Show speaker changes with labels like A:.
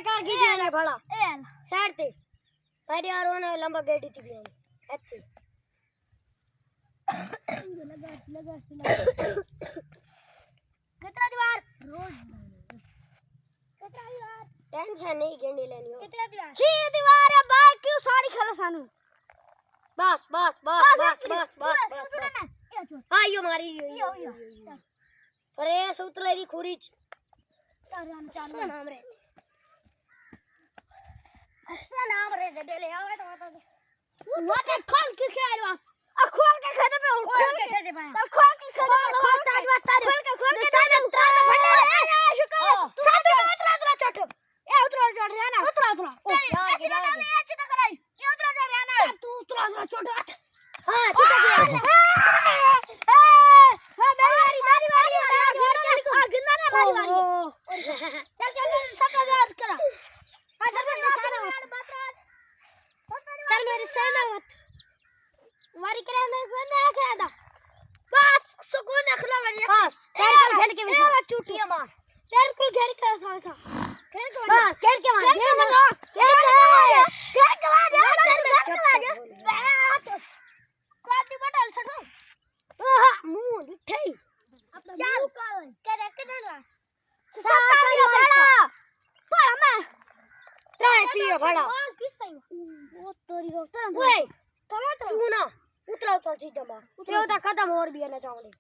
A: car की थी भला साइड से भाई यार वो ना लंबा गेड़ी थी भी अच्छी लगा कितना दीवार रोज कितना दीवार टेंशन नहीं गेंडी लेनी हो कितना दीवार 6 दीवार है बाहर क्यों सारी खला सानू बस बस बस बस बस बस हां यो मारी यो अरे सुतले दी खुरीच चार नाम रे अच्छा नाम रे डेले आवे तो वो से खोल के खेलवा खोल के खेदे पे खोल के खेदे पे चल खोल के खेदे खोल ताज बात ताज खोल के साले उतरा तो फटे ए शुक्र साथ में उतरा चट ए उतरा चढ़ रहा ना उतरा यार गिरा ये अच्छी तो कराई ये उतरा चढ़ रहा ना तू उतरा चढ़ हां ठीक है मारी आ गिंदा ने मारी चल सका याद करा चल मेरे सामने मत वारी करे ना करा बस सुकून अखला वाली बस तेरे को घेर के बिठा चूटिया मार तेरे को घेर के ऐसा घेर के बस घेर के मार घेर के मार काटी बटल छटो मुंह दिठई चल करे के ना साता बड़ा पड़ा मैं ट्राई पियो बड़ा किस सही वो तोरी हो तरह ओए तू ना उतरा सीधा मार ये उधर खत्म और भी है ना चावले